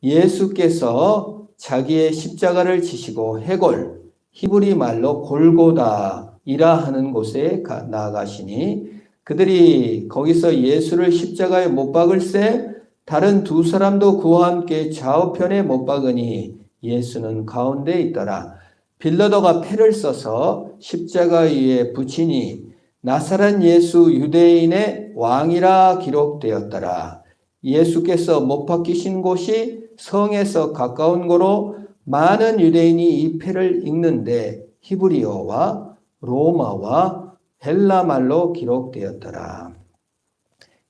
예수께서 자기의 십자가를 지시고 해골, 히브리 말로 골고다이라 하는 곳에 나아가시니 그들이 거기서 예수를 십자가에 못 박을새 다른 두 사람도 그와 함께 좌우편에 못 박으니 예수는 가운데 있더라. 빌라도가 패를 써서 십자가 위에 붙이니 나사렛 예수 유대인의 왕이라 기록되었더라. 예수께서 못 박히신 곳이 성에서 가까운 고로 많은 유대인이 이 패를 읽는데 히브리어와 로마와 헬라 말로 기록되었더라.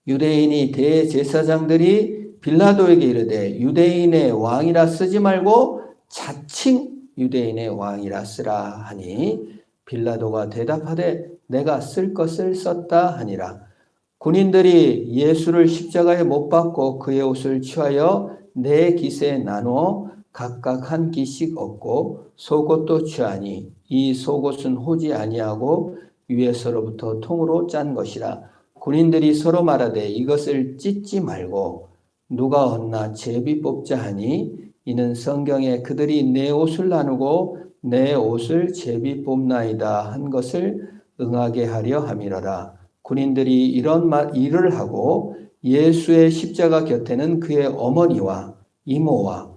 유대인이 대제사장들이 빌라도에게 이르되 유대인의 왕이라 쓰지 말고 자칭 유대인의 왕이라 쓰라 하니 빌라도가 대답하되 내가 쓸 것을 썼다 하니라. 군인들이 예수를 십자가에 못 박고 그의 옷을 취하여 네 깃에 나누어 각각 한 깃씩 얻고 속옷도 취하니 이 속옷은 호지 아니하고 위에서로부터 통으로 짠 것이라. 군인들이 서로 말하되 이것을 찢지 말고 누가 얻나 제비 뽑자 하니 이는 성경에 그들이 내 옷을 나누고 내 옷을 제비 뽑나이다 한 것을 응하게 하려 함이로라. 군인들이 이런 일을 하고 예수의 십자가 곁에는 그의 어머니와 이모와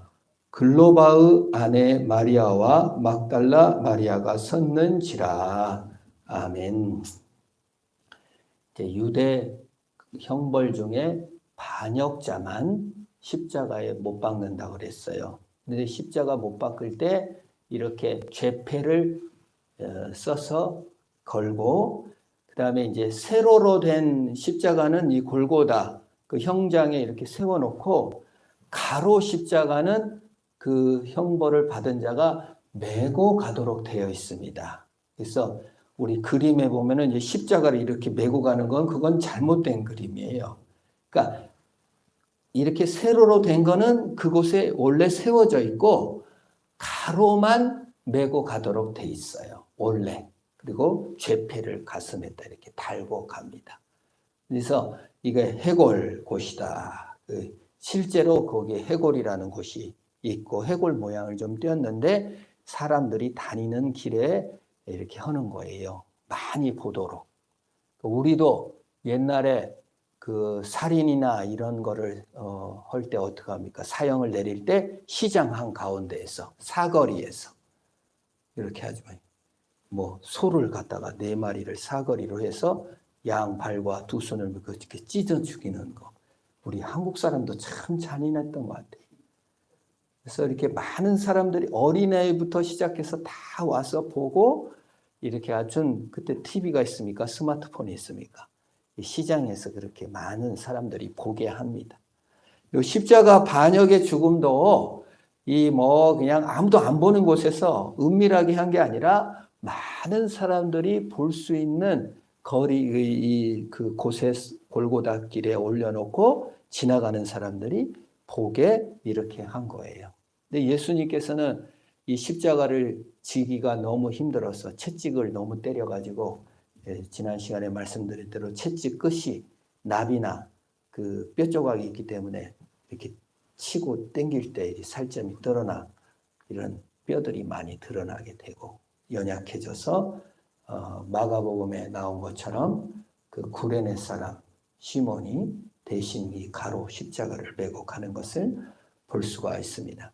글로바의 아내 마리아와 막달라 마리아가 섰는지라. 아멘. 유대 형벌 중에 반역자만 십자가에 못 박는다고 그랬어요. 근데 십자가 못 박을 때 이렇게 죄패를 써서 걸고 그 다음에 이제 세로로 된 십자가는 이 골고다 그 형장에 이렇게 세워놓고 가로 십자가는 그 형벌을 받은 자가 메고 가도록 되어 있습니다. 그래서 우리 그림에 보면은 이제 십자가를 이렇게 메고 가는 건 그건 잘못된 그림이에요. 그러니까 이렇게 세로로 된 거는 그곳에 원래 세워져 있고 가로만 메고 가도록 돼 있어요. 원래. 그리고 죄패를 가슴에다 이렇게 달고 갑니다. 그래서 이게 해골 곳이다. 실제로 거기에 해골이라는 곳이 있고 해골 모양을 좀 띄었는데 사람들이 다니는 길에 이렇게 하는 거예요. 많이 보도록. 우리도 옛날에 그 살인이나 이런 거를 할 때 어떻게 합니까? 사형을 내릴 때 시장 한 가운데에서 사거리에서 이렇게 하지만 뭐 소를 갖다가 4마리를 사거리로 해서 양 발과 두 손을 이렇게 찢어 죽이는 거. 우리 한국 사람도 참 잔인했던 것 같아요. 그래서 이렇게 많은 사람들이 어린애부터 시작해서 다 와서 보고 이렇게 아주 그때 TV가 있습니까? 스마트폰이 있습니까? 시장에서 그렇게 많은 사람들이 보게 합니다. 이 십자가 반역의 죽음도 이 뭐 그냥 아무도 안 보는 곳에서 은밀하게 한 게 아니라 많은 사람들이 볼 수 있는 거리의 그 곳에 골고다 길에 올려놓고 지나가는 사람들이 보게 이렇게 한 거예요. 근데 예수님께서는 이 십자가를 지기가 너무 힘들어서 채찍을 너무 때려가지고 지난 시간에 말씀드린 대로 채찍 끝이 납이나 그 뼈 조각이 있기 때문에 이렇게 치고 당길 때 살점이 드러나 이런 뼈들이 많이 드러나게 되고 연약해져서 마가복음에 나온 것처럼 그 구레네 사람 시몬이 대신 이 가로 십자가를 메고 가는 것을 볼 수가 있습니다.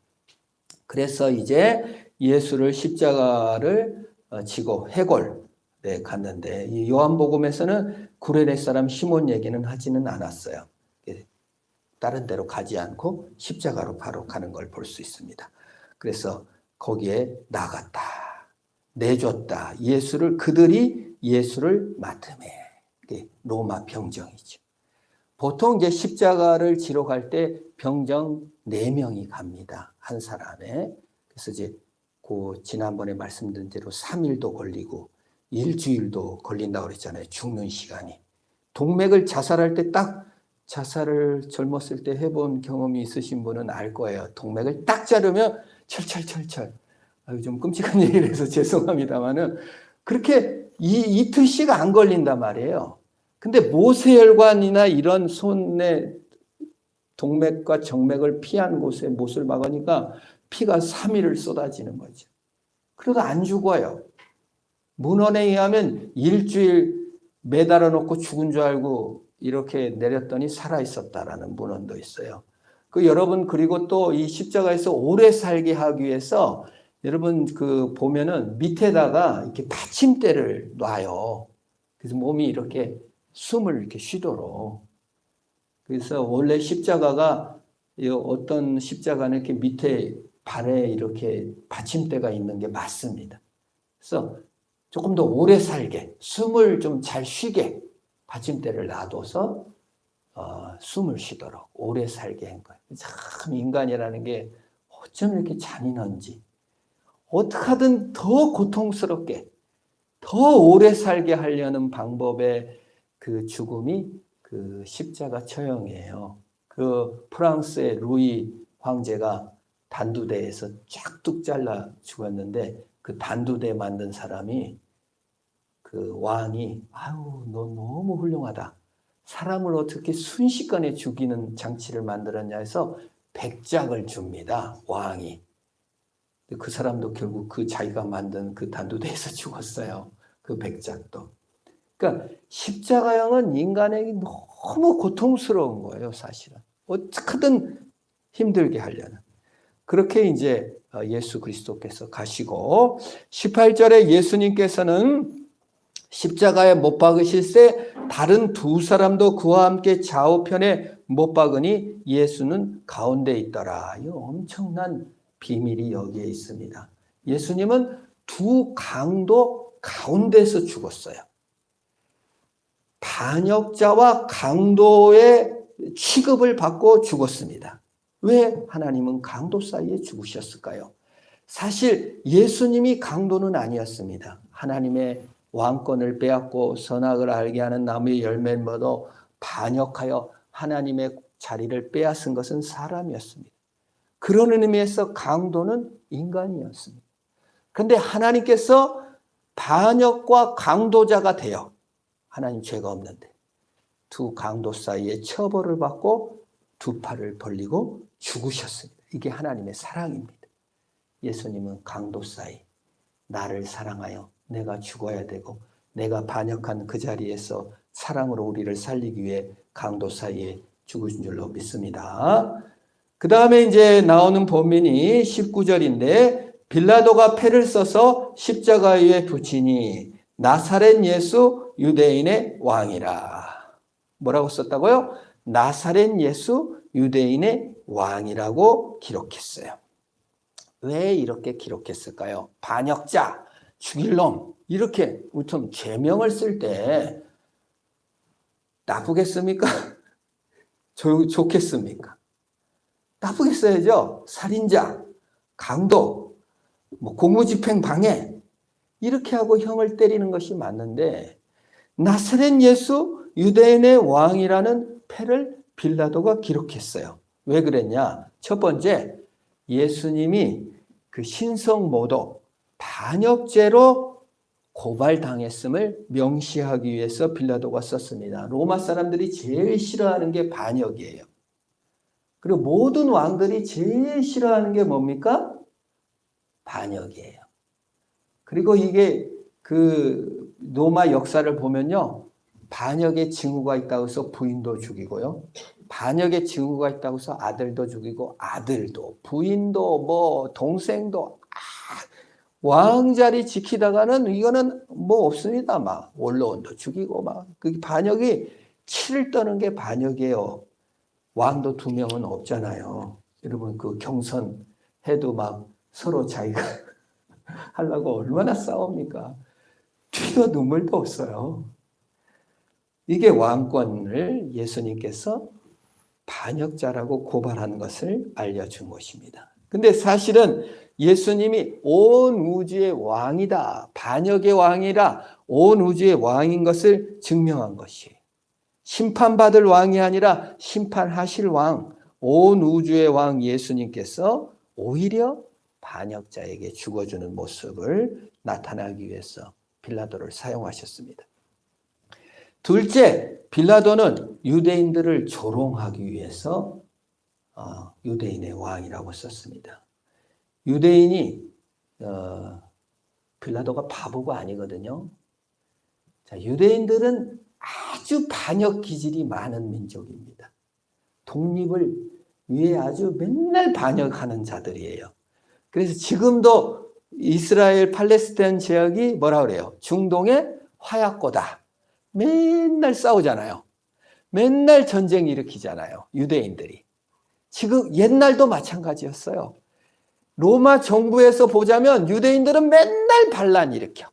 그래서 이제 예수를 십자가를 지고 해골에 갔는데 이 요한복음에서는 구레네 사람 시몬 얘기는 하지는 않았어요. 다른 데로 가지 않고 십자가로 바로 가는 걸 볼 수 있습니다. 그래서 거기에 나갔다. 내줬다. 그들이 예수를 맡으매. 로마 병정이죠. 보통 이제 십자가를 지러 갈 때 병정 4명이 갑니다. 한 사람에. 그래서 이제 지난번에 말씀드린 대로 3일도 걸리고 일주일도 걸린다고 그랬잖아요. 죽는 시간이. 동맥을 자살할 때 자살을 젊었을 때 해본 경험이 있으신 분은 알 거예요. 동맥을 딱 자르면 철철철철. 좀 끔찍한 얘기를 해서 죄송합니다만은 그렇게 이틀씩 안 걸린단 말이에요. 근데 모세혈관이나 이런 손에 동맥과 정맥을 피한 곳에 못을 박으니까 피가 3일을 쏟아지는 거죠. 그래도 안 죽어요. 문헌에 의하면 일주일 매달아 놓고 죽은 줄 알고 이렇게 내렸더니 살아 있었다라는 문헌도 있어요. 여러분, 그리고 또 이 십자가에서 오래 살게 하기 위해서 여러분 보면은 밑에다가 이렇게 받침대를 놔요. 그래서 몸이 이렇게 숨을 이렇게 쉬도록. 그래서 원래 십자가가 어떤 십자가는 이렇게 밑에 발에 이렇게 받침대가 있는 게 맞습니다. 그래서 조금 더 오래 살게, 숨을 좀 잘 쉬게 받침대를 놔둬서 숨을 쉬도록 오래 살게 한 거예요. 참 인간이라는 게 어쩜 이렇게 잔인한지, 어떻게 하든 더 고통스럽게, 더 오래 살게 하려는 방법의 그 죽음이 그 십자가 처형이에요. 프랑스의 루이 황제가 단두대에서 쫙뚝 잘라 죽었는데 그 단두대 만든 사람이 왕이 아유 너 너무 훌륭하다. 사람을 어떻게 순식간에 죽이는 장치를 만들었냐 해서 백작을 줍니다. 왕이. 그 사람도 결국 자기가 만든 그 단두대에서 죽었어요. 그 백작도. 그러니까 십자가형은 인간에게 너무 고통스러운 거예요, 사실은. 어떻게든 힘들게 하려는. 그렇게 이제 예수 그리스도께서 가시고 18절에 예수님께서는 십자가에 못 박으실새 다른 두 사람도 그와 함께 좌우편에 못 박으니 예수는 가운데 있더라. 이 엄청난 비밀이 여기에 있습니다. 예수님은 두 강도 가운데서 죽었어요. 반역자와 강도의 취급을 받고 죽었습니다. 왜 하나님은 강도 사이에 죽으셨을까요? 사실 예수님이 강도는 아니었습니다. 하나님의 왕권을 빼앗고 선악을 알게 하는 나무의 열매를 먹어 반역하여 하나님의 자리를 빼앗은 것은 사람이었습니다. 그런 의미에서 강도는 인간이었습니다. 그런데 하나님께서 반역과 강도자가 되어, 하나님 죄가 없는데 두 강도 사이에 처벌을 받고 두 팔을 벌리고 죽으셨습니다. 이게 하나님의 사랑입니다. 예수님은 강도 사이, 나를 사랑하여 내가 죽어야 되고 내가 반역한 그 자리에서 사랑으로 우리를 살리기 위해 강도 사이에 죽으신 줄로 믿습니다. 그 다음에 이제 나오는 본문이 19절인데 빌라도가 패를 써서 십자가 위에 붙이니 나사렛 예수 유대인의 왕이라. 뭐라고 썼다고요? 나사렛 예수 유대인의 왕이라고 기록했어요. 왜 이렇게 기록했을까요? 반역자, 죽일 놈, 이렇게 우선 죄명을 쓸 때 나쁘겠습니까? 좋겠습니까? 나쁘게 써야죠. 살인자, 강도, 공무집행 방해, 이렇게 하고 형을 때리는 것이 맞는데 나사렛 예수 유대인의 왕이라는 패를 빌라도가 기록했어요. 왜 그랬냐? 첫 번째, 예수님이 그 신성모독, 반역죄로 고발당했음을 명시하기 위해서 빌라도가 썼습니다. 로마 사람들이 제일 싫어하는 게 반역이에요. 그리고 모든 왕들이 제일 싫어하는 게 뭡니까? 반역이에요. 그리고 이게 그 로마 역사를 보면요, 반역의 징후가 있다고 해서 부인도 죽이고요, 반역의 징후가 있다고 해서 아들도 죽이고, 아들도 부인도 동생도 왕자리 지키다가는 이거는 없습니다. 막 원로원도 죽이고 그 반역이 치를 떠는 게 반역이에요. 왕도 두 명은 없잖아요. 여러분 그 경선 해도 서로 자기가 하려고 얼마나 싸웁니까? 피도 눈물도 없어요. 이게 왕권을 예수님께서 반역자라고 고발한 것을 알려준 것입니다. 근데 사실은 예수님이 온 우주의 왕이다, 반역의 왕이라 온 우주의 왕인 것을 증명한 것이에요. 심판받을 왕이 아니라 심판하실 왕, 온 우주의 왕 예수님께서 오히려 반역자에게 죽어주는 모습을 나타나기 위해서 빌라도를 사용하셨습니다. 둘째, 빌라도는 유대인들을 조롱하기 위해서 유대인의 왕이라고 썼습니다. 유대인이 빌라도가 바보가 아니거든요. 자, 유대인들은 아주 반역 기질이 많은 민족입니다. 독립을 위해 아주 맨날 반역하는 자들이에요. 그래서 지금도 이스라엘 팔레스타인 지역이 뭐라 그래요? 중동의 화약고다. 맨날 싸우잖아요. 맨날 전쟁 일으키잖아요. 유대인들이. 지금 옛날도 마찬가지였어요. 로마 정부에서 보자면 유대인들은 맨날 반란 일으켜.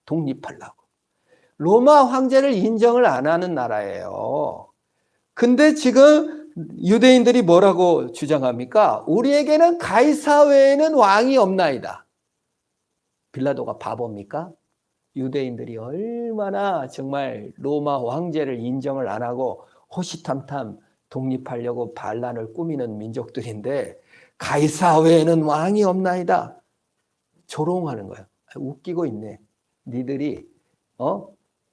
독립하려고. 로마 황제를 인정을 안 하는 나라예요. 근데 지금 유대인들이 뭐라고 주장합니까? 우리에게는 가이사 외에는 왕이 없나이다. 빌라도가 바보입니까? 유대인들이 얼마나 정말 로마 황제를 인정을 안 하고 호시탐탐 독립하려고 반란을 꾸미는 민족들인데 가이사 외에는 왕이 없나이다. 조롱하는 거예요. 웃기고 있네. 니들이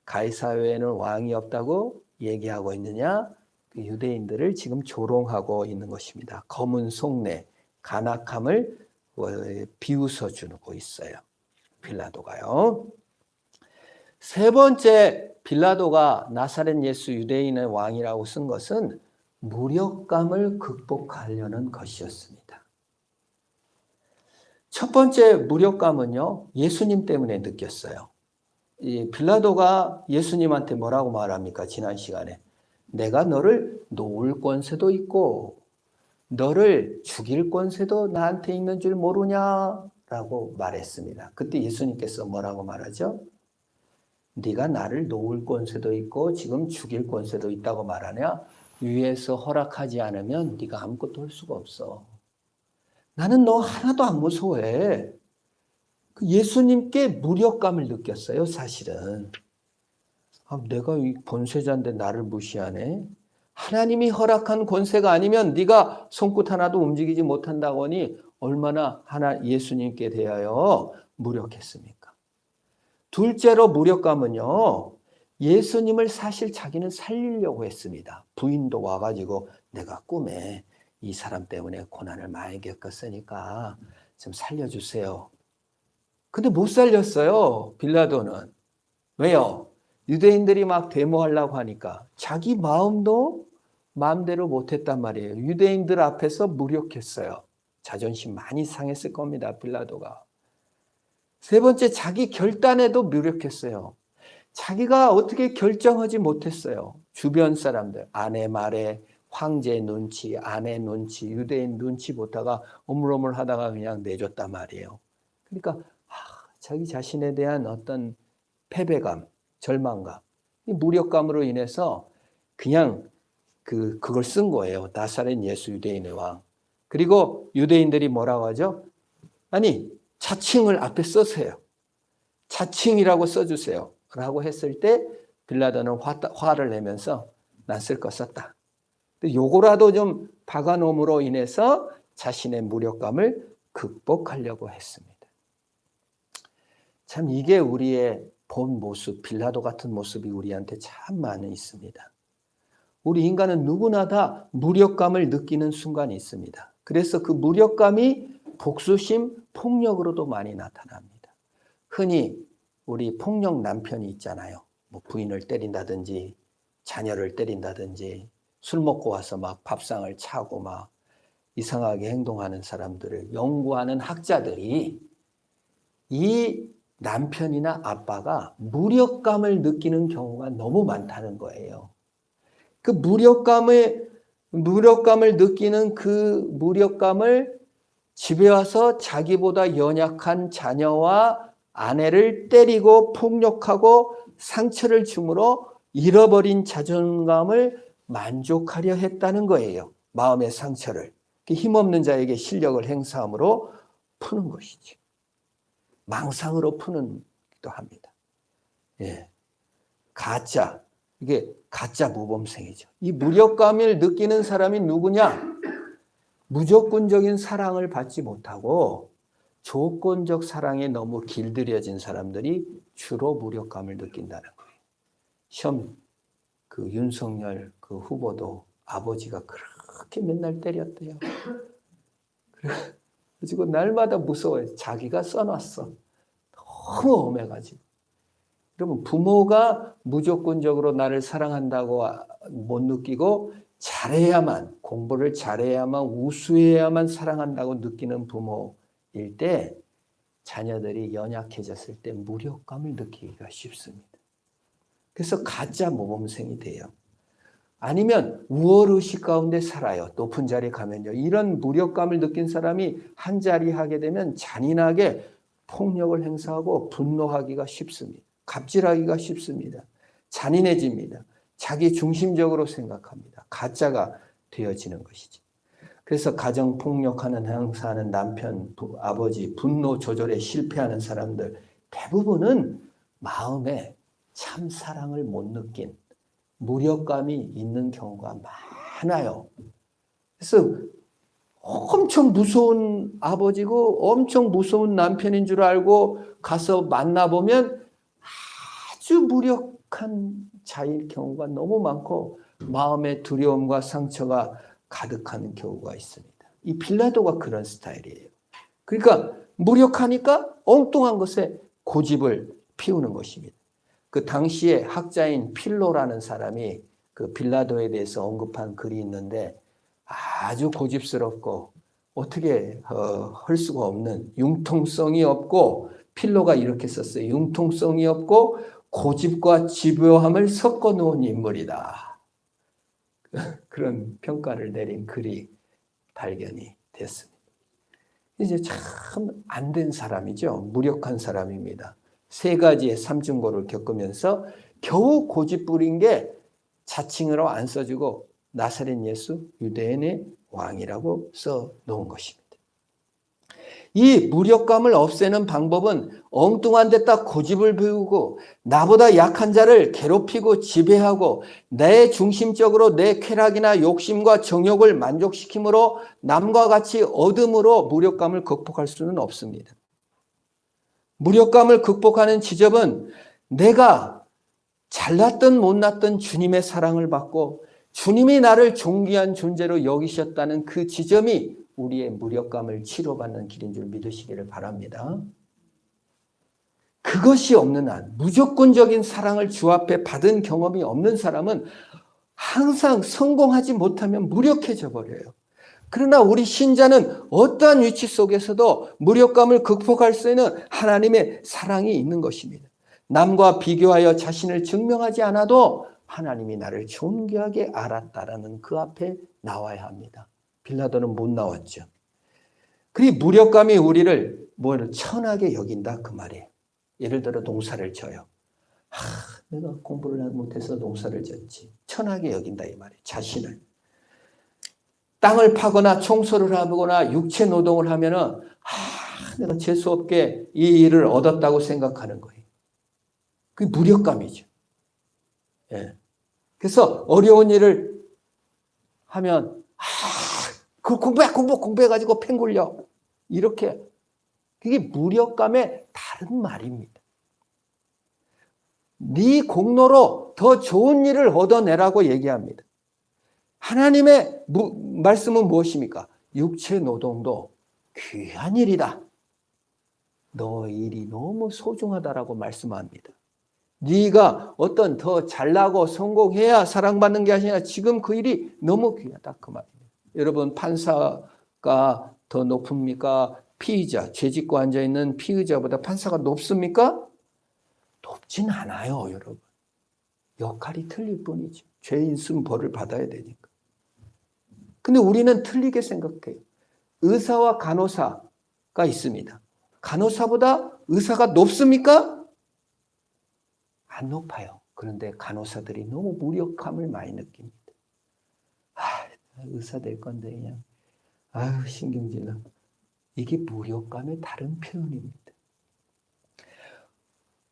가이사 외에는 왕이 없다고 얘기하고 있느냐? 그 유대인들을 지금 조롱하고 있는 것입니다. 검은 속내, 간악함을 비웃어 주고 있어요. 빌라도가요. 세 번째, 빌라도가 나사렛 예수 유대인의 왕이라고 쓴 것은 무력감을 극복하려는 것이었습니다. 첫 번째 무력감은요, 예수님 때문에 느꼈어요. 이 빌라도가 예수님한테 뭐라고 말합니까? 지난 시간에. 내가 너를 놓을 권세도 있고 너를 죽일 권세도 나한테 있는 줄 모르냐라고 말했습니다. 그때 예수님께서 뭐라고 말하죠? 네가 나를 놓을 권세도 있고 지금 죽일 권세도 있다고 말하냐? 위에서 허락하지 않으면 네가 아무것도 할 수가 없어. 나는 너 하나도 안 무서워해. 예수님께 무력감을 느꼈어요, 사실은. 내가 이 권세자인데 나를 무시하네. 하나님이 허락한 권세가 아니면 네가 손끝 하나도 움직이지 못한다고 하니 얼마나 예수님께 대하여 무력했습니까? 둘째로 무력감은요, 예수님을 사실 자기는 살리려고 했습니다. 부인도 와가지고 내가 꿈에 이 사람 때문에 고난을 많이 겪었으니까 좀 살려주세요. 근데 못 살렸어요, 빌라도는. 왜요? 유대인들이 막 데모하려고 하니까 자기 마음대로 못했단 말이에요. 유대인들 앞에서 무력했어요. 자존심 많이 상했을 겁니다, 빌라도가. 세 번째, 자기 결단에도 무력했어요. 자기가 어떻게 결정하지 못했어요. 주변 사람들, 아내 말에 황제 눈치, 아내 눈치, 유대인 눈치 보다가 오물오물 하다가 그냥 내줬단 말이에요. 그러니까 자기 자신에 대한 어떤 패배감, 절망감, 이 무력감으로 인해서 그냥 그걸 쓴 거예요. 나사렛 예수 유대인의 왕. 그리고 유대인들이 뭐라고 하죠? 아니, 자칭을 앞에 써세요. 자칭이라고 써주세요. 라고 했을 때 빌라도는 화를 내면서 난 쓸 거 썼다. 요거라도 좀 박아놓음으로 인해서 자신의 무력감을 극복하려고 했습니다. 참 이게 우리의 본 모습, 빌라도 같은 모습이 우리한테 참 많이 있습니다. 우리 인간은 누구나 다 무력감을 느끼는 순간이 있습니다. 그래서 그 무력감이 복수심, 폭력으로도 많이 나타납니다. 흔히 우리 폭력 남편이 있잖아요. 뭐 부인을 때린다든지 자녀를 때린다든지 술 먹고 와서 막 밥상을 차고 막 이상하게 행동하는 사람들을 연구하는 학자들이 이 남편이나 아빠가 무력감을 느끼는 경우가 너무 많다는 거예요. 그 무력감을 느끼는 그 무력감을 집에 와서 자기보다 연약한 자녀와 아내를 때리고 폭력하고 상처를 주므로 잃어버린 자존감을 만족하려 했다는 거예요. 마음의 상처를. 힘없는 자에게 실력을 행사함으로 푸는 것이죠. 망상으로 푸는 것도 합니다. 예. 이게 가짜 모범생이죠. 이 무력감을 느끼는 사람이 누구냐? 무조건적인 사랑을 받지 못하고 조건적 사랑에 너무 길들여진 사람들이 주로 무력감을 느낀다는 거예요. 시험 윤석열 후보도 아버지가 그렇게 맨날 때렸대요. 그래가지고 날마다 무서워요. 자기가 써놨어. 너무 엄해가지고. 그러면 부모가 무조건적으로 나를 사랑한다고 못 느끼고 잘해야만, 공부를 잘해야만, 우수해야만 사랑한다고 느끼는 부모일 때 자녀들이 연약해졌을 때 무력감을 느끼기가 쉽습니다. 그래서 가짜 모범생이 돼요. 아니면 우월의식 가운데 살아요. 높은 자리에 가면요. 이런 무력감을 느낀 사람이 한 자리 하게 되면 잔인하게 폭력을 행사하고 분노하기가 쉽습니다. 갑질하기가 쉽습니다. 잔인해집니다. 자기 중심적으로 생각합니다. 가짜가 되어지는 것이죠. 그래서 가정폭력하는 행사하는 남편, 아버지, 분노 조절에 실패하는 사람들 대부분은 마음에 참 사랑을 못 느낀 무력감이 있는 경우가 많아요. 그래서 엄청 무서운 아버지고 엄청 무서운 남편인 줄 알고 가서 만나보면 아주 무력한 자일 경우가 너무 많고 마음의 두려움과 상처가 가득한 경우가 있습니다. 이 빌라도가 그런 스타일이에요. 그러니까 무력하니까 엉뚱한 것에 고집을 피우는 것입니다. 그 당시에 학자인 필로라는 사람이 그 빌라도에 대해서 언급한 글이 있는데 아주 고집스럽고 어떻게 할 수가 없는 융통성이 없고 필로가 이렇게 썼어요. 융통성이 없고 고집과 집요함을 섞어 놓은 인물이다. 그런 평가를 내린 글이 발견이 됐습니다. 이제 참 안 된 사람이죠. 무력한 사람입니다. 세 가지의 삼중고를 겪으면서 겨우 고집 부린 게 자칭으로 안 써주고 나사렛 예수 유대인의 왕이라고 써놓은 것입니다. 이 무력감을 없애는 방법은 엉뚱한 데다 고집을 피우고 나보다 약한 자를 괴롭히고 지배하고 내 중심적으로 내 쾌락이나 욕심과 정욕을 만족시킴으로 남과 같이 얻음으로 무력감을 극복할 수는 없습니다. 무력감을 극복하는 지점은 내가 잘났든 못났든 주님의 사랑을 받고 주님이 나를 존귀한 존재로 여기셨다는 그 지점이 우리의 무력감을 치료받는 길인 줄 믿으시기를 바랍니다. 그것이 없는 한 무조건적인 사랑을 주 앞에 받은 경험이 없는 사람은 항상 성공하지 못하면 무력해져 버려요. 그러나 우리 신자는 어떠한 위치 속에서도 무력감을 극복할 수 있는 하나님의 사랑이 있는 것입니다. 남과 비교하여 자신을 증명하지 않아도 하나님이 나를 존귀하게 알았다라는 그 앞에 나와야 합니다. 빌라도는 못 나왔죠. 그리고 무력감이 우리를 천하게 여긴다 그 말이에요. 예를 들어 농사를 져요. 내가 공부를 못해서 농사를 졌지. 천하게 여긴다 이 말이에요. 자신을. 땅을 파거나 청소를 하거나 육체 노동을 하면은 내가 재수없게 이 일을 얻었다고 생각하는 거예요. 그게 무력감이죠. 예. 그래서 어려운 일을 하면 그 공부해가지고 팽 굴려. 이렇게. 그게 무력감의 다른 말입니다. 네 공로로 더 좋은 일을 얻어내라고 얘기합니다. 하나님의 말씀은 무엇입니까? 육체 노동도 귀한 일이다. 너 일이 너무 소중하다라고 말씀합니다. 네가 어떤 더 잘나고 성공해야 사랑받는 게 아니라 지금 그 일이 너무 귀하다 그 말입니다. 여러분 판사가 더 높습니까? 피의자, 죄짓고 앉아있는 피의자보다 판사가 높습니까? 높진 않아요 여러분. 역할이 틀릴 뿐이죠. 죄인 쓴 벌을 받아야 되니까. 근데 우리는 틀리게 생각해요. 의사와 간호사가 있습니다. 간호사보다 의사가 높습니까? 안 높아요. 그런데 간호사들이 너무 무력감을 많이 느낍니다. 의사 될 건데 그냥 신경질나. 이게 무력감의 다른 표현입니다.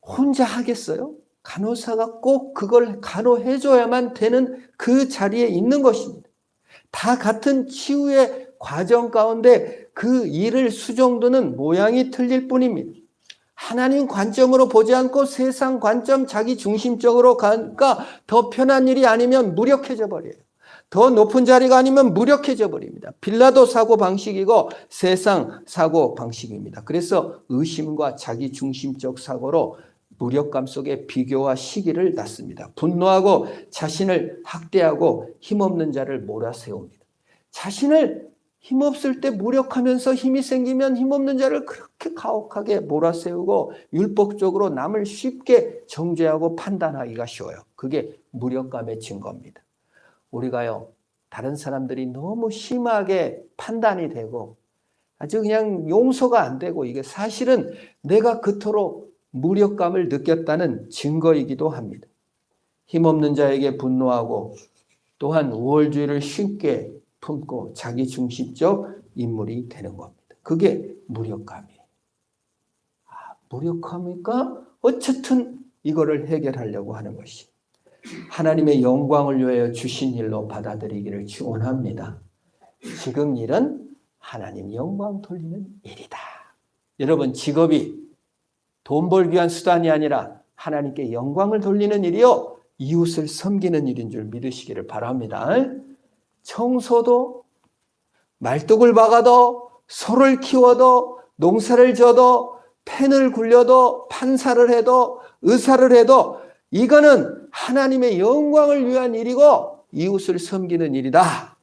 혼자 하겠어요? 간호사가 꼭 그걸 간호해줘야만 되는 그 자리에 있는 것입니다. 다 같은 치유의 과정 가운데 그 일을 수정두는 모양이 틀릴 뿐입니다. 하나님 관점으로 보지 않고 세상 관점 자기 중심적으로 가니까 더 편한 일이 아니면 무력해져 버려요. 더 높은 자리가 아니면 무력해져 버립니다. 빌라도 사고 방식이고 세상 사고 방식입니다. 그래서 의심과 자기 중심적 사고로 무력감 속에 비교와 시기를 낳습니다. 분노하고 자신을 학대하고 힘없는 자를 몰아세웁니다. 자신을 힘없을 때 무력하면서 힘이 생기면 힘없는 자를 그렇게 가혹하게 몰아세우고 율법적으로 남을 쉽게 정죄하고 판단하기가 쉬워요. 그게 무력감의 증거입니다. 우리가요, 다른 사람들이 너무 심하게 판단이 되고 아주 그냥 용서가 안 되고 이게 사실은 내가 그토록 무력감을 느꼈다는 증거이기도 합니다. 힘없는 자에게 분노하고 또한 우월주의를 쉽게 품고 자기중심적 인물이 되는 겁니다. 그게 무력감이에요. 무력함이니까 어쨌든 이거를 해결하려고 하는 것이 하나님의 영광을 위하여 주신 일로 받아들이기를 축원합니다. 지금 일은 하나님 영광 돌리는 일이다. 여러분 직업이 돈 벌기 위한 수단이 아니라 하나님께 영광을 돌리는 일이요 이웃을 섬기는 일인 줄 믿으시기를 바랍니다. 청소도 말뚝을 박아도 소를 키워도 농사를 져도 펜을 굴려도 판사를 해도 의사를 해도 이거는 하나님의 영광을 위한 일이고 이웃을 섬기는 일이다.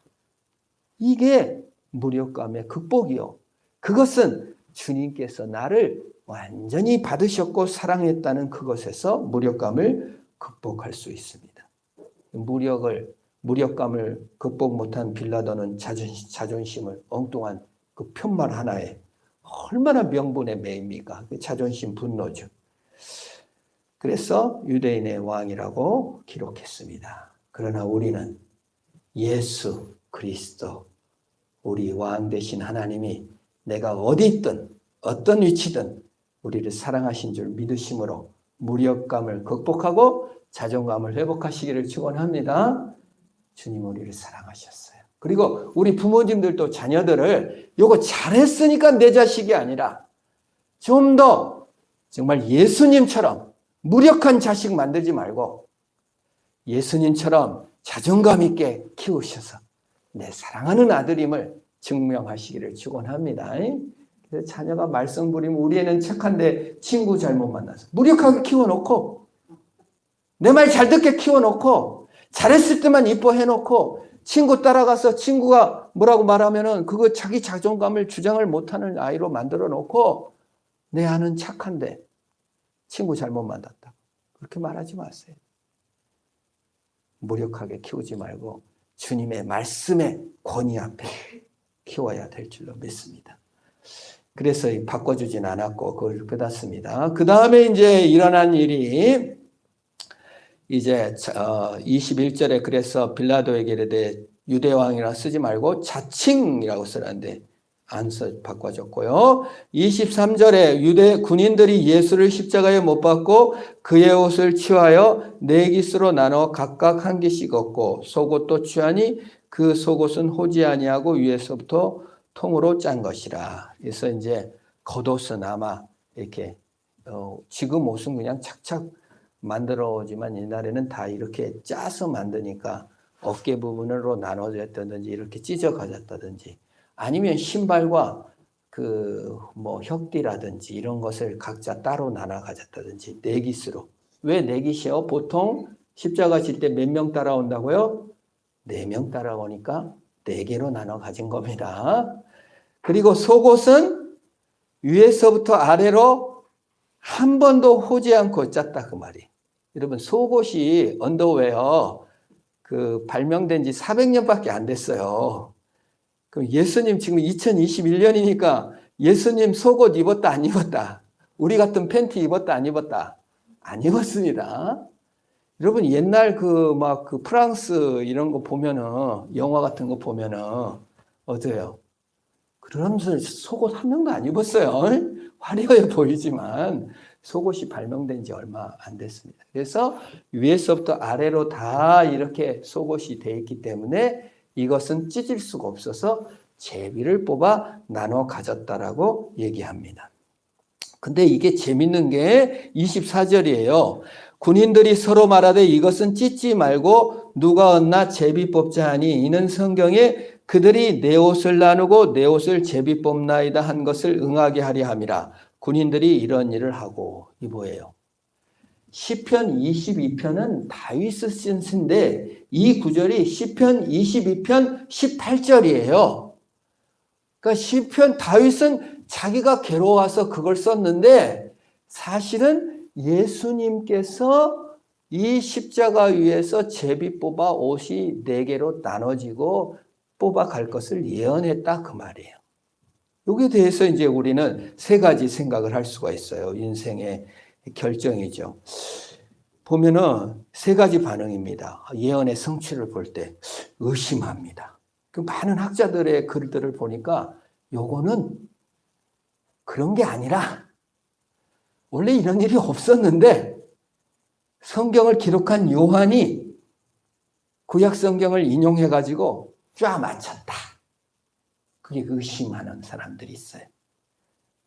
이게 무력감의 극복이요. 그것은 주님께서 나를 완전히 받으셨고 사랑했다는 그것에서 무력감을 극복할 수 있습니다. 무력감을 극복 못한 빌라도는 자존심을 엉뚱한 그 편말 하나에 얼마나 명분의 매입니까? 그 자존심 분노죠. 그래서 유대인의 왕이라고 기록했습니다. 그러나 우리는 예수 그리스도 우리 왕 되신 하나님이 내가 어디 있든 어떤 위치든 우리를 사랑하신 줄 믿으심으로 무력감을 극복하고 자존감을 회복하시기를 축원합니다. 주님 우리를 사랑하셨어요. 그리고 우리 부모님들도 자녀들을 요거 잘했으니까 내 자식이 아니라 좀 더 정말 예수님처럼 무력한 자식 만들지 말고 예수님처럼 자존감 있게 키우셔서 내 사랑하는 아들임을 증명하시기를 축원합니다. 그래서 자녀가 말썽 부리면 우리 애는 착한데 친구 잘못 만나서 무력하게 키워놓고 내 말 잘 듣게 키워놓고 잘했을 때만 이뻐해놓고 친구 따라가서 친구가 뭐라고 말하면은 그거 자기 자존감을 주장을 못하는 아이로 만들어 놓고 내 아는 착한데 친구 잘못 만났다. 그렇게 말하지 마세요. 무력하게 키우지 말고 주님의 말씀의 권위 앞에 키워야 될 줄로 믿습니다. 그래서 바꿔주진 않았고 그걸 깨닫습니다. 그 다음에 이제 일어난 일이 이제 21절에 그래서 빌라도에게 이르되 유대왕이라 쓰지 말고 자칭이라고 쓰라는데 안 바꿔줬고요. 23절에 유대 군인들이 예수를 십자가에 못 박고 그의 옷을 취하여 네 깃으로 나눠 각각 한 깃씩 얻고 속옷도 취하니 그 속옷은 호지 아니하고 위에서부터 통으로 짠 것이라. 그래서 이제 겉옷은 아마 이렇게 지금 옷은 그냥 착착 만들어지만 옛날에는 다 이렇게 짜서 만드니까 어깨 부분으로 나눠졌다든지 이렇게 찢어 가졌다든지 아니면 신발과 그 뭐 혁띠라든지 이런 것을 각자 따로 나눠 가졌다든지 네 깃으로. 왜 네 깃이요? 보통 십자가 질 때 몇 명 따라온다고요? 4명 따라오니까 4개로 나눠 가진 겁니다. 그리고 속옷은 위에서부터 아래로 한 번도 호지 않고 짰다 그 말이. 여러분 속옷이 언더웨어 그 발명된 지 400년밖에 안 됐어요. 그럼 예수님 지금 2021년이니까 예수님 속옷 입었다 안 입었다? 우리 같은 팬티 입었다 안 입었다? 안 입었습니다. 여러분 옛날 그 프랑스 이런 거 보면은 영화 같은 거 보면은 어때요? 그러면서 속옷 한 명도 안 입었어요. 화려해 보이지만 속옷이 발명된 지 얼마 안 됐습니다. 그래서 위에서부터 아래로 다 이렇게 속옷이 돼 있기 때문에 이것은 찢을 수가 없어서 제비를 뽑아 나눠 가졌다라고 얘기합니다. 근데 이게 재밌는 게 24절이에요. 군인들이 서로 말하되 이것은 찢지 말고 누가 얻나 제비 뽑자 하니 이는 성경에 그들이 내 옷을 나누고 내 옷을 제비 뽑나이다 한 것을 응하게 하려 함이라. 군인들이 이런 일을 하고. 이 뭐예요? 시편 22편은 다윗이 쓴 시인데 이 구절이 시편 22편 18절이에요. 그러니까 시편 다윗은 자기가 괴로워서 그걸 썼는데 사실은 예수님께서 이 십자가 위에서 제비 뽑아 옷이 4개로 나눠지고 뽑아갈 것을 예언했다 그 말이에요. 여기에 대해서 이제 우리는 3가지 생각을 할 수가 있어요. 인생의 결정이죠. 보면은 3가지 반응입니다. 예언의 성취를 볼 때 의심합니다. 그 많은 학자들의 글들을 보니까 요거는 그런 게 아니라 원래 이런 일이 없었는데 성경을 기록한 요한이 구약 성경을 인용해 가지고 쫙 맞췄다. 그게 의심하는 사람들이 있어요.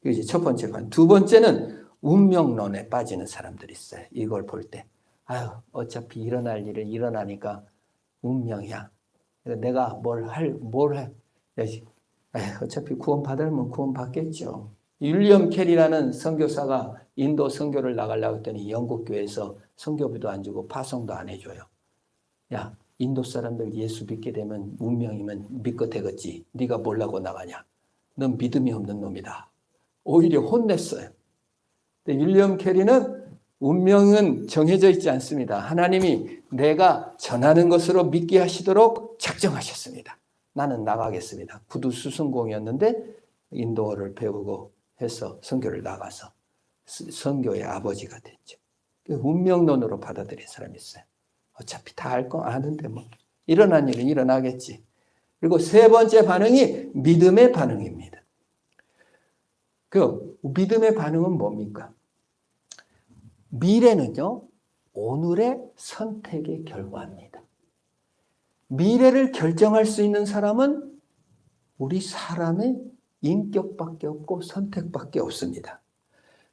이게 이제 첫 번째 반. 두 번째는 운명론에 빠지는 사람들이 있어요. 이걸 볼 때 아유 어차피 일어날 일은 일어나니까 운명이야. 내가 뭘 해. 어차피 구원 받으면 구원 받겠죠. 윌리엄 캐리라는 선교사가 인도 선교를 나가려고 했더니 영국 교회에서 선교비도 안 주고 파송도 안 해줘요. 야, 인도 사람들 예수 믿게 되면 운명이면 믿고 되겠지. 네가 뭐라고 나가냐. 넌 믿음이 없는 놈이다. 오히려 혼냈어요. 근데 윌리엄 캐리는 운명은 정해져 있지 않습니다. 하나님이 내가 전하는 것으로 믿게 하시도록 작정하셨습니다. 나는 나가겠습니다. 구두 수승공이었는데 인도어를 배우고 해서 선교를 나가서 선교의 아버지가 됐죠. 운명론으로 받아들인 사람이 있어요. 어차피 다 알 거 아는데 뭐 일어난 일은 일어나겠지. 그리고 3번째 반응이 믿음의 반응입니다. 그 믿음의 반응은 뭡니까? 미래는요, 오늘의 선택의 결과입니다. 미래를 결정할 수 있는 사람은 우리 사람의 인격밖에 없고 선택밖에 없습니다.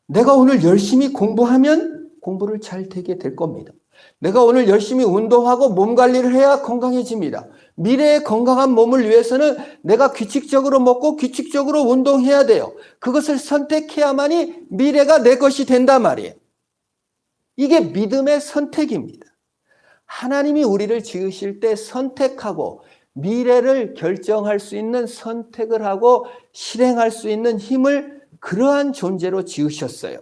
내가 오늘 열심히 공부하면 공부를 잘 되게 될 겁니다. 내가 오늘 열심히 운동하고 몸 관리를 해야 건강해집니다. 미래의 건강한 몸을 위해서는 내가 규칙적으로 먹고 규칙적으로 운동해야 돼요. 그것을 선택해야만이 미래가 내 것이 된단 말이에요. 이게 믿음의 선택입니다. 하나님이 우리를 지으실 때 선택하고 미래를 결정할 수 있는 선택을 하고 실행할 수 있는 힘을 그러한 존재로 지으셨어요.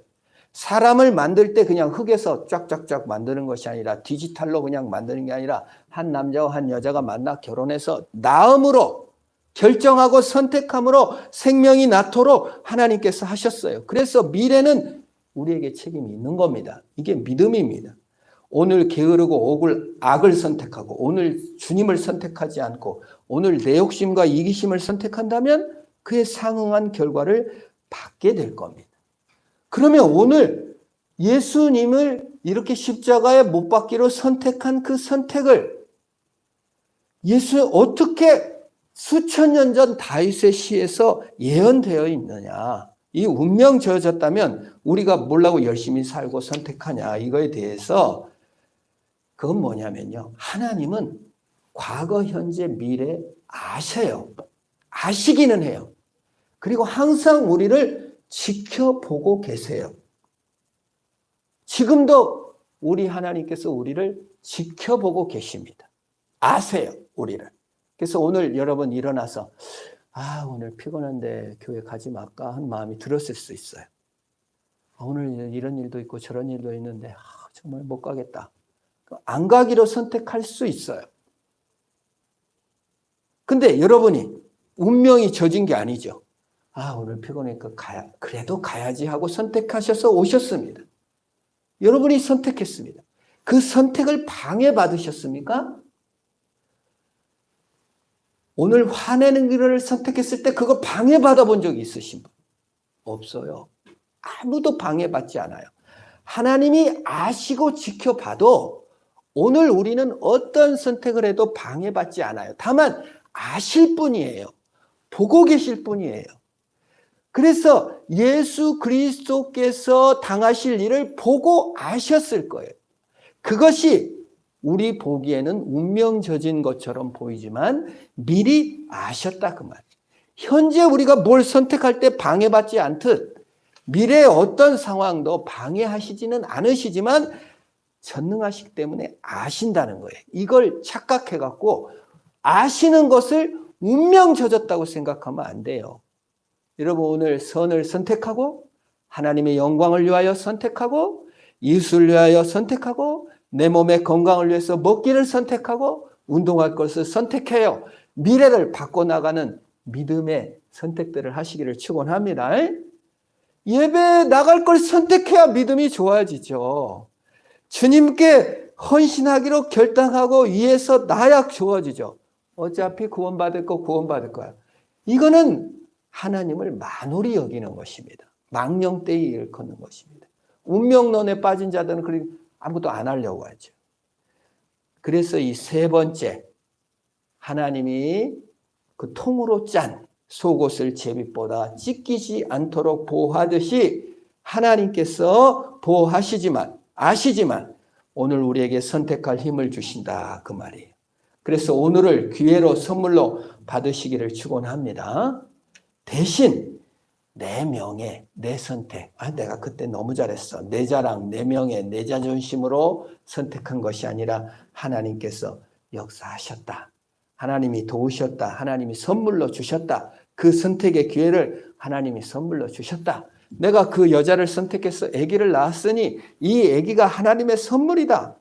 사람을 만들 때 그냥 흙에서 쫙쫙쫙 만드는 것이 아니라 디지털로 그냥 만드는 게 아니라 한 남자와 한 여자가 만나 결혼해서 낳음으로 결정하고 선택함으로 생명이 낳도록 하나님께서 하셨어요. 그래서 미래는 우리에게 책임이 있는 겁니다. 이게 믿음입니다. 오늘 게으르고 악을 선택하고 오늘 주님을 선택하지 않고 오늘 내 욕심과 이기심을 선택한다면 그에 상응한 결과를 받게 될 겁니다. 그러면 오늘 예수님을 이렇게 십자가에 못 박기로 선택한 그 선택을 예수 어떻게 수천 년 전 다윗의 시에서 예언되어 있느냐. 이 운명 저어졌다면 우리가 뭐라고 열심히 살고 선택하냐. 이거에 대해서 그건 뭐냐면요. 하나님은 과거, 현재, 미래 아셔요. 아시기는 해요. 그리고 항상 우리를 지켜보고 계세요. 지금도 우리 하나님께서 우리를 지켜보고 계십니다. 아세요, 우리를. 그래서 오늘 여러분 일어나서 오늘 피곤한데 교회 가지 말까 하는 마음이 들었을 수 있어요. 오늘 이런 일도 있고 저런 일도 있는데 정말 못 가겠다. 안 가기로 선택할 수 있어요. 근데 여러분이 운명이 져진 게 아니죠. 오늘 피곤하니까 그래도 가야지 하고 선택하셔서 오셨습니다. 여러분이 선택했습니다. 그 선택을 방해받으셨습니까? 오늘 화내는 길을 선택했을 때 그거 방해받아 본 적이 있으신 분? 없어요. 아무도 방해받지 않아요. 하나님이 아시고 지켜봐도 오늘 우리는 어떤 선택을 해도 방해받지 않아요. 다만 아실 뿐이에요. 보고 계실 뿐이에요. 그래서 예수 그리스도께서 당하실 일을 보고 아셨을 거예요. 그것이 우리 보기에는 운명젖은 것처럼 보이지만 미리 아셨다 그 말이에요. 현재 우리가 뭘 선택할 때 방해받지 않듯 미래의 어떤 상황도 방해하시지는 않으시지만 전능하시기 때문에 아신다는 거예요. 이걸 착각해갖고 아시는 것을 운명젖었다고 생각하면 안 돼요. 여러분 오늘 선을 선택하고 하나님의 영광을 위하여 선택하고 이웃을 위하여 선택하고 내 몸의 건강을 위해서 먹기를 선택하고 운동할 것을 선택해요. 미래를 바꿔나가는 믿음의 선택들을 하시기를 축원합니다. 예배에 나갈 걸 선택해야 믿음이 좋아지죠. 주님께 헌신하기로 결단하고 위해서 나야 좋아지죠. 어차피 구원받을 거 구원받을 거야. 이거는 하나님을 만홀히 여기는 것입니다. 망령되이 일컫는 것입니다. 운명론에 빠진 자들은 그렇게 아무것도 안 하려고 하죠. 그래서 이 세 번째, 하나님이 그 통으로 짠 속옷을 제빗보다 찢기지 않도록 보호하듯이 하나님께서 보호하시지만 아시지만 오늘 우리에게 선택할 힘을 주신다 그 말이에요. 그래서 오늘을 기회로 선물로 받으시기를 축원합니다. 대신 내 명예, 내 선택, 내가 그때 너무 잘했어. 내 자랑, 내 명예, 내 자존심으로 선택한 것이 아니라 하나님께서 역사하셨다. 하나님이 도우셨다. 하나님이 선물로 주셨다. 그 선택의 기회를 하나님이 선물로 주셨다. 내가 그 여자를 선택해서 아기를 낳았으니 이 아기가 하나님의 선물이다.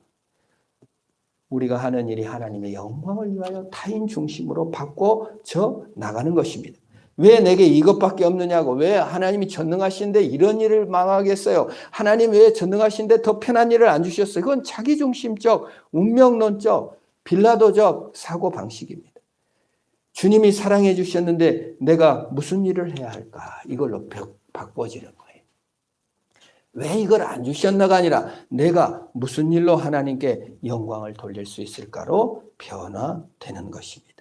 우리가 하는 일이 하나님의 영광을 위하여 타인 중심으로 바꿔져 나가는 것입니다. 왜 내게 이것밖에 없느냐고, 왜 하나님이 전능하신데 이런 일을 망하겠어요? 하나님 왜 전능하신데 더 편한 일을 안 주셨어요? 그건 자기중심적, 운명론적, 빌라도적 사고방식입니다. 주님이 사랑해 주셨는데 내가 무슨 일을 해야 할까? 이걸로 바꿔지는 거예요. 왜 이걸 안 주셨나가 아니라 내가 무슨 일로 하나님께 영광을 돌릴 수 있을까로 변화되는 것입니다.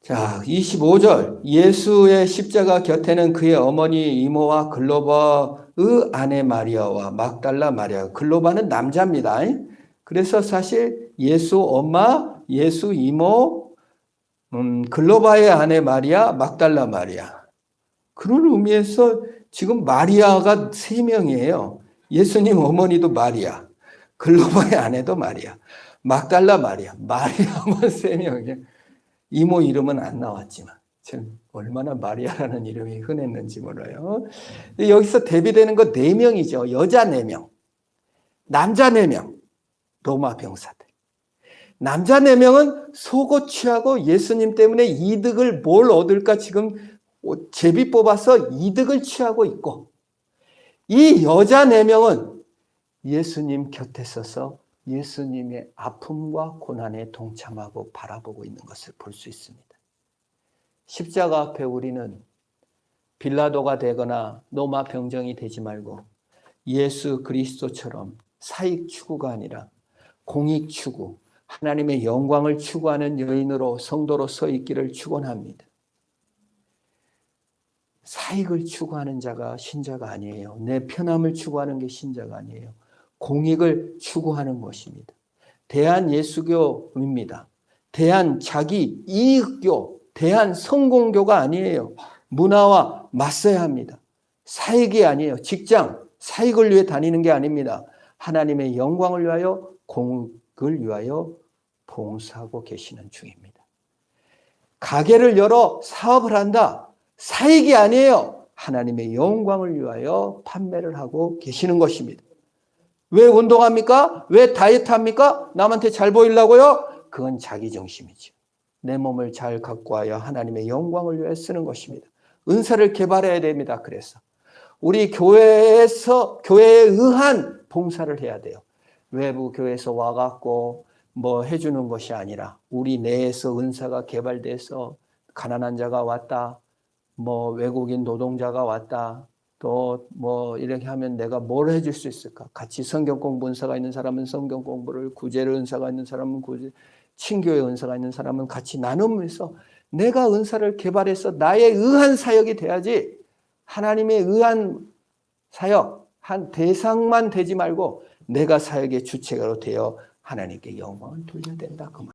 자, 25절. 예수의 십자가 곁에는 그의 어머니 이모와 글로바의 아내 마리아와 막달라 마리아. 글로바는 남자입니다. 그래서 사실 예수 엄마, 예수 이모, 글로바의 아내 마리아, 막달라 마리아. 그런 의미에서 지금 마리아가 3명이에요. 예수님 어머니도 마리아, 글로바의 아내도 마리아, 막달라 마리아. 마리아만 3명이에요. 이모 이름은 안 나왔지만 참 얼마나 마리아라는 이름이 흔했는지 몰라요. 여기서 대비되는 거 4명이죠. 여자 4명, 남자 4명, 로마 병사들. 남자 4명은 속옷 취하고 예수님 때문에 이득을 뭘 얻을까 지금 제비 뽑아서 이득을 취하고 있고, 이 여자 4명은 예수님 곁에 서서 예수님의 아픔과 고난에 동참하고 바라보고 있는 것을 볼 수 있습니다. 십자가 앞에 우리는 빌라도가 되거나 로마 병정이 되지 말고 예수 그리스도처럼 사익 추구가 아니라 공익 추구, 하나님의 영광을 추구하는 여인으로 성도로 서 있기를 축원합니다. 사익을 추구하는 자가 신자가 아니에요. 내 편함을 추구하는 게 신자가 아니에요. 공익을 추구하는 것입니다. 대한예수교입니다. 대한자기 이익교, 대한성공교가 아니에요. 문화와 맞서야 합니다. 사익이 아니에요. 직장, 사익을 위해 다니는 게 아닙니다. 하나님의 영광을 위하여, 공익을 위하여 봉사하고 계시는 중입니다. 가게를 열어 사업을 한다. 사익이 아니에요. 하나님의 영광을 위하여 판매를 하고 계시는 것입니다. 왜 운동합니까? 왜 다이어트 합니까? 남한테 잘 보이려고요? 그건 자기중심이죠. 내 몸을 잘 갖고 와야 하나님의 영광을 위해 쓰는 것입니다. 은사를 개발해야 됩니다. 그래서 우리 교회에 의한 봉사를 해야 돼요. 외부 교회에서 와갖고 뭐 해주는 것이 아니라 우리 내에서 은사가 개발돼서 가난한 자가 왔다, 뭐 외국인 노동자가 왔다, 또 뭐 이렇게 하면 내가 뭘 해줄 수 있을까? 같이 성경 공부 은사가 있는 사람은 성경 공부를, 구제를 은사가 있는 사람은 구제, 친교의 은사가 있는 사람은 같이 나누면서 내가 은사를 개발해서 나의 의한 사역이 돼야지 하나님의 의한 사역, 한 대상만 되지 말고 내가 사역의 주체가로 되어 하나님께 영광을 돌려야 된다. 그 말.